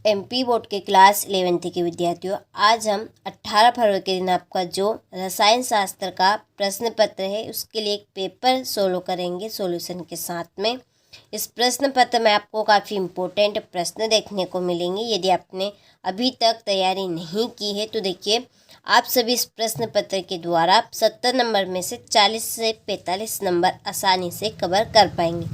MP board के class 11th के विद्यार्थियों, आज हम 18 फरवरी के दिन आपका जो रसायन शास्त्र का प्रश्न पत्र है उसके लिए एक पेपर सोल्व करेंगे सॉल्यूशन के साथ में। इस प्रश्न पत्र में आपको काफ़ी इम्पोर्टेंट प्रश्न देखने को मिलेंगे। यदि आपने अभी तक तैयारी नहीं की है तो देखिए, आप सभी इस प्रश्न पत्र के द्वारा 70 नंबर में से 40 से 45 नंबर आसानी से कवर कर पाएंगे।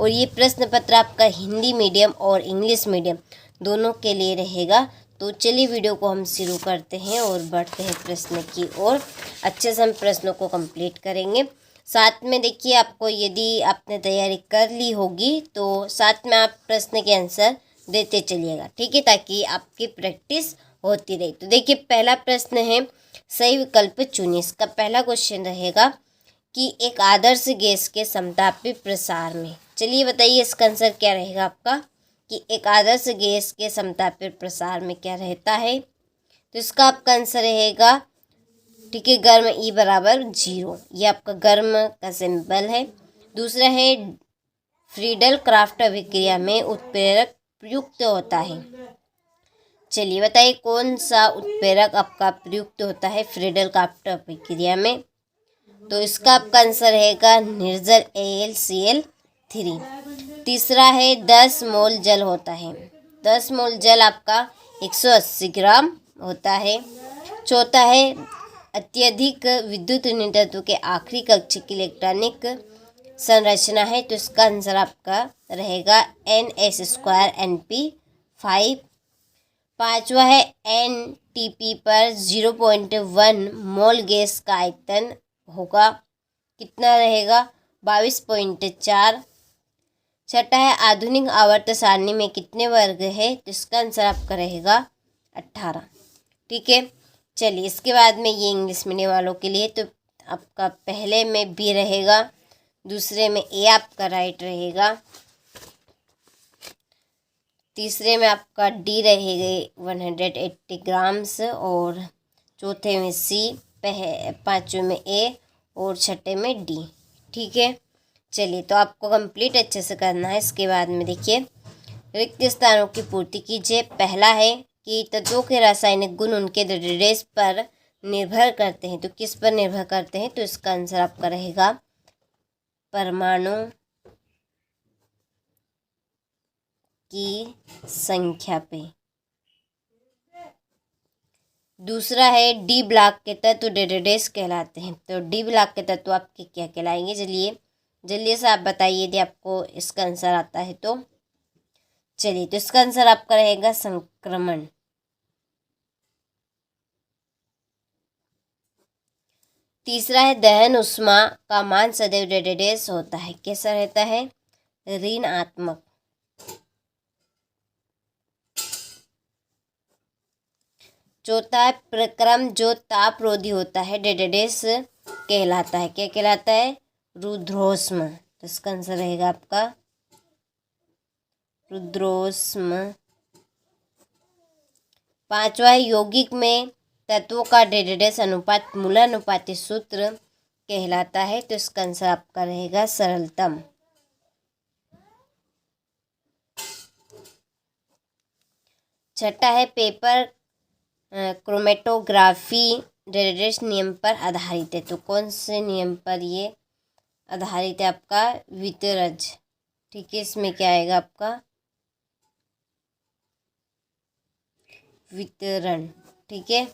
और ये प्रश्न पत्र आपका हिंदी मीडियम और इंग्लिश मीडियम दोनों के लिए रहेगा। तो चलिए वीडियो को हम शुरू करते हैं और बढ़ते हैं प्रश्न की ओर। अच्छे से हम प्रश्नों को कंप्लीट करेंगे। साथ में देखिए, आपको यदि आपने तैयारी कर ली होगी तो साथ में आप प्रश्न के आंसर देते चलिएगा, ठीक है, ताकि आपकी प्रैक्टिस होती रहे। तो देखिए, पहला प्रश्न है, सही विकल्प चुनिए। इसका पहला क्वेश्चन रहेगा कि एक आदर्श गैस के समतापी प्रसार में, चलिए बताइए इसका आंसर क्या रहेगा आपका, कि एक आदर्श गैस के समतापी प्रसार में क्या रहता है। तो इसका आपका आंसर रहेगा, ठीक है, गर्म E बराबर 0। ये आपका गर्म का सिंबल है। दूसरा है, फ्रीडल क्राफ्ट अभिक्रिया में उत्प्रेरक प्रयुक्त होता है। चलिए बताइए कौन सा उत्प्रेरक आपका प्रयुक्त होता है फ्रीडल क्राफ्ट अभिक्रिया में। तो इसका आपका आंसर रहेगा निर्जल AlCl3। तीसरा है 10 मोल जल होता है। 10 मोल जल आपका 180 ग्राम होता है। चौथा है, अत्यधिक विद्युत नियंत्रण के आखिरी कक्ष की इलेक्ट्रॉनिक संरचना है। तो इसका आंसर आपका रहेगा NS2Np5। पांचवा है, NTP पर 0.1 मोल गैस का आयतन होगा, कितना रहेगा, 22.4। छठा है, आधुनिक आवर्त सारणी में कितने वर्ग है। तो इसका आंसर आपका रहेगा 18, ठीक है। चलिए इसके बाद में ये इंग्लिश मीडियम वालों के लिए, तो आपका पहले में B रहेगा, दूसरे में A आपका राइट रहेगा, तीसरे में आपका D रहेगा 180 ग्राम्स, और चौथे में C, पाँचवें में A और छठे में D, ठीक है। चलिए तो आपको कंप्लीट अच्छे से करना है। इसके बाद में देखिए, रिक्त स्थानों की पूर्ति कीजिए। पहला है कि तत्वों के रासायनिक गुण उनके दृढ़ पर निर्भर करते हैं। तो किस पर निर्भर करते हैं। तो इसका आंसर आपका रहेगा परमाणु की संख्या पे। दूसरा है, डी ब्लॉक के तत्व डेडेडेस कहलाते हैं। तो डी ब्लॉक के तत्व आपके क्या कहलाएंगे। चलिए जल्दी से आप बताइए यदि आपको इसका आंसर आता है तो। चलिए तो इसका आंसर आपका रहेगा संक्रमण। तीसरा है, दहन उष्मा का मान सदैव डेडेडेस होता है, कैसा रहता है, ऋणात्मक। चौथा है, प्रक्रम जो तापरोधी होता है डेडेडेस कहलाता है, क्या कहलाता है, रुद्रोष्म। तो इसका आंसर रहेगा आपका रुद्रोष्म। पांचवा है, यौगिक में तत्वों का डेडेडेस अनुपात मूलानुपाती सूत्र कहलाता है। तो इसका आंसर आपका रहेगा सरलतम। छठा है, पेपर क्रोमेटोग्राफी डेडेडेस नियम पर आधारित है। तो कौन से नियम पर ये आधारित है, आपका वितरज, ठीक है। इसमें क्या आएगा आपका वितरण, ठीक है।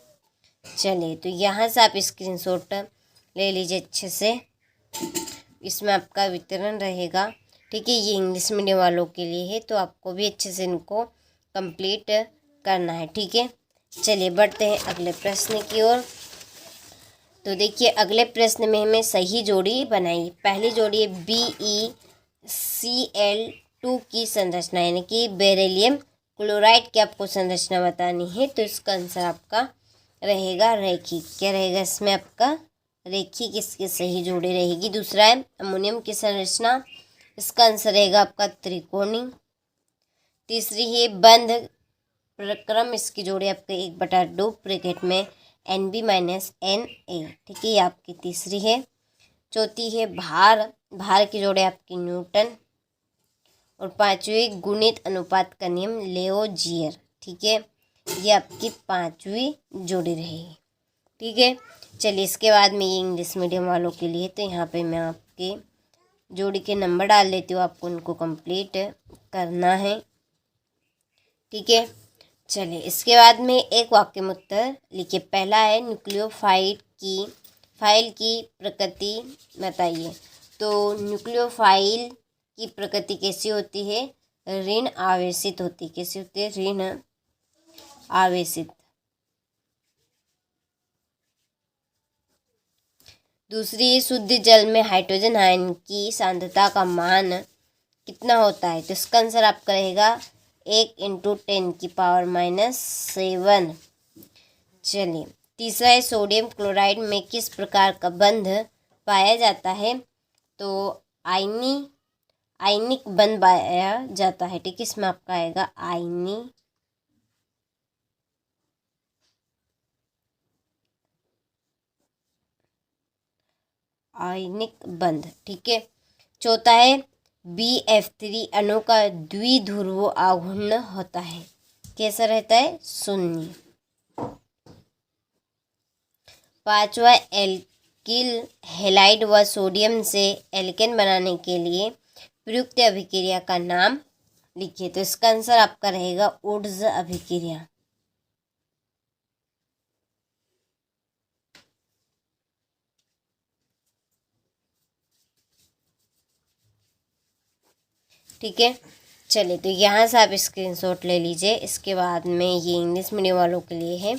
चलिए तो यहाँ से आप स्क्रीनशॉट ले लीजिए अच्छे से, इसमें आपका वितरण रहेगा, ठीक है। ये इंग्लिश मीडियम वालों के लिए है, तो आपको भी अच्छे से इनको कंप्लीट करना है, ठीक है। चलिए बढ़ते हैं अगले प्रश्न की ओर। तो देखिए, अगले प्रश्न में हमें सही जोड़ी बनाई। पहली जोड़ी है BeCl2 की संरचना, यानी कि बेरिलियम क्लोराइड की आपको संरचना बतानी है। तो इसका आंसर आपका रहेगा रेखिक, क्या रहेगा इसमें आपका रेखिक, इसकी सही जोड़ी रहेगी। दूसरा है, अमोनियम की संरचना, इसका आंसर रहेगा आपका त्रिकोणी। तीसरी है, बंध प्रक्रम, इसकी जोड़ी आपके 1/2 ब्रैकेट में Nb-Na, ठीक है, ये आपकी तीसरी है। चौथी है, भार की जोड़ी आपकी न्यूटन। और पांचवी, गुणित अनुपात का नियम लेओजीयर, ठीक है, ये आपकी 5वीं जोड़ी रहेगी। ठीक है, चलिए इसके बाद में ये इंग्लिश मीडियम वालों के लिए, तो यहाँ पे मैं आपके जोड़ी के नंबर डाल देती हूँ, आपको उनको कंप्लीट करना है। ठीक है, चलिए इसके बाद में एक वाक्य में उत्तर लिखिए। पहला है फाइल की प्रकृति बताइए। तो न्यूक्लियोफाइल की प्रकृति कैसी होती है? ऋण आवेशित होती है। कैसी होती है? ऋण आवेशित। दूसरी, शुद्ध जल में हाइड्रोजन आयन की सांद्रता का मान कितना होता है? तो इसका आंसर आपका रहेगा 1 × 10⁻⁻7। चलिए तीसरा है, सोडियम क्लोराइड में किस प्रकार का बंध पाया जाता है? तो आयनिक बंध पाया जाता है। ठीक है, इसमें आपका आएगा आयनिक बंध। ठीक है, चौथा है, BF3 अणु का द्विध्रुव आघूर्ण होता है। कैसा रहता है? शून्य। पांचवा, एल्किल हैलाइड व सोडियम से एल्केन बनाने के लिए प्रयुक्त अभिक्रिया का नाम लिखिए। तो इसका आंसर आपका रहेगा वुड्स अभिक्रिया। ठीक है, चलिए तो यहाँ से आप स्क्रीनशॉट ले लीजिए। इसके बाद में ये इंग्लिश मीडियम वालों के लिए है,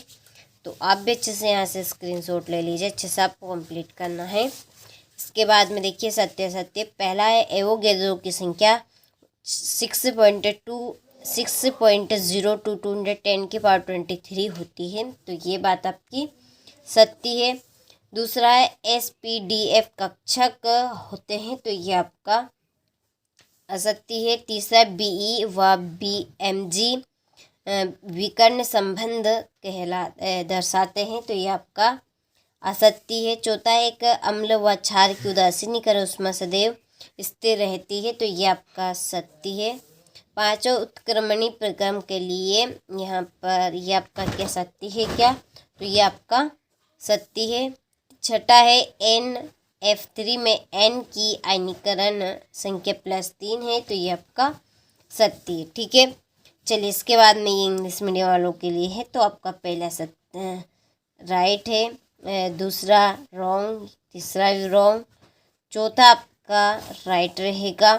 तो आप भी अच्छे से यहाँ से स्क्रीनशॉट ले लीजिए। अच्छे से आपको कंप्लीट करना है। इसके बाद में देखिए सत्य। पहला है, एवोगैड्रो की संख्या 6.022 होती है। तो ये बात आपकी सत्य है। दूसरा है, SPDF कक्षक होते हैं। तो ये आपका असत्य है। तीसरा, BE व BMG विकर्ण संबंध दर्शाते हैं। तो ये आपका असत्य है। चौथा, एक अम्ल व क्षार की उदासीनीकरण ऊष्मा सदैव स्थिर रहती है। तो ये आपका सत्य है। पांचों, उत्क्रमणी प्रक्रम के लिए यहाँ पर ये आपका क्या सत्य है क्या? तो ये आपका सत्य है। छठा है, NF3 में N की आयनीकरण संख्या +3 है। तो ये आपका सत्य है। ठीक है, चलिए इसके बाद में ये इंग्लिश मीडियम वालों के लिए है। तो आपका पहला सत्य राइट है, दूसरा रॉन्ग, तीसरा भी रॉन्ग, चौथा आपका राइट रहेगा,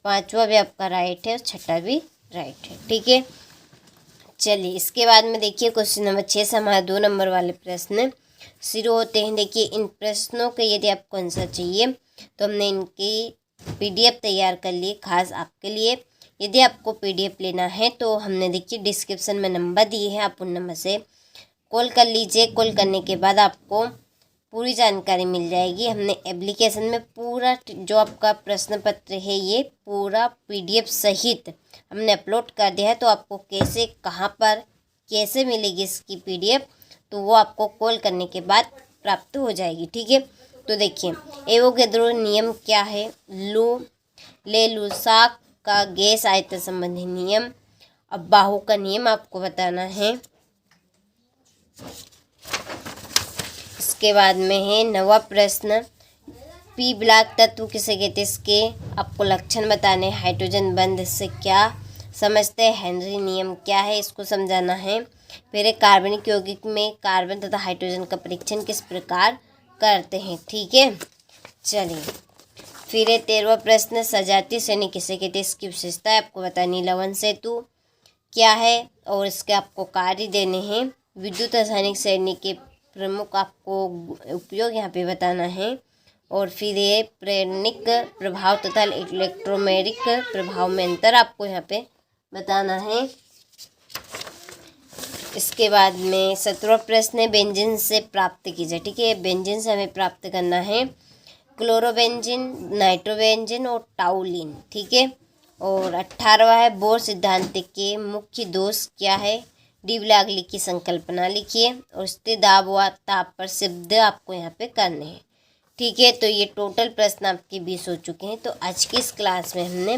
पांचवा भी आपका राइट है और छठा भी राइट है। ठीक है, चलिए इसके बाद में देखिए क्वेश्चन नंबर 6 से हमारे 2 नंबर वाले प्रश्न शुरू होते हैं। देखिए इन प्रश्नों के यदि आपको आंसर चाहिए तो हमने इनकी PDF तैयार कर ली खास आपके लिए। यदि आपको PDF लेना है तो हमने देखिए डिस्क्रिप्शन में नंबर दिए हैं, आप उन नंबर से कॉल कर लीजिए। कॉल करने के बाद आपको पूरी जानकारी मिल जाएगी। हमने एप्लीकेशन में पूरा जो आपका प्रश्न पत्र है ये पूरा PDF सहित हमने अपलोड कर दिया है। तो आपको कैसे, कहाँ पर, कैसे मिलेगी इसकी PDF, तो वो आपको कॉल करने के बाद प्राप्त हो जाएगी। ठीक है, तो देखिए एवोगैड्रो नियम क्या है? ले लुसाक का गैस आयतन संबंधी नियम। अब बाहु का नियम आपको बताना है। इसके बाद में है 9वां प्रश्न, P ब्लॉक तत्व किसे कहते हैं? इसके आपको लक्षण बताने। हाइड्रोजन बंध से क्या समझते हैं? हेनरी नियम क्या है? इसको समझाना है। फिर एक कार्बनिक यौगिक में कार्बन तथा हाइड्रोजन का परीक्षण किस प्रकार करते हैं? ठीक है, चलिए फिर 13वां प्रश्न, सजातीय श्रेणी किसे कहते हैं? इसकी विशेषता आपको बतानी। लवण सेतु क्या है और इसके आपको कार्य देने हैं। विद्युत रासायनिक श्रेणी के प्रमुख आपको उपयोग यहाँ पे बताना है। और फिर ये प्रेरणिक प्रभाव तथा इलेक्ट्रोमेरिक प्रभाव में अंतर आपको यहाँ पे बताना है। इसके बाद में 17वां प्रश्न है, बेंजीन से प्राप्त कीजिए। ठीक है, बेंजीन से हमें प्राप्त करना है क्लोरोबेंजीन, नाइट्रोबेंजीन और टाउलिन। ठीक है, और 18वां है, बोर सिद्धांत के मुख्य दोष क्या है? डी ब्लॉगली की संकल्पना लिखिए और स्थिर दाब व ताप पर शब्द आपको यहाँ पे करने हैं। ठीक है, तो ये टोटल प्रश्न आपके 20 हो चुके हैं। तो आज की इस क्लास में हमने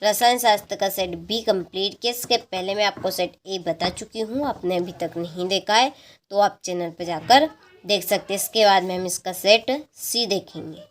रसायन शास्त्र का सेट बी कंप्लीट किया। इसके पहले मैं आपको सेट ए बता चुकी हूँ, आपने अभी तक नहीं देखा है तो आप चैनल पर जाकर देख सकते हैं। इसके बाद में हम इसका सेट सी देखेंगे।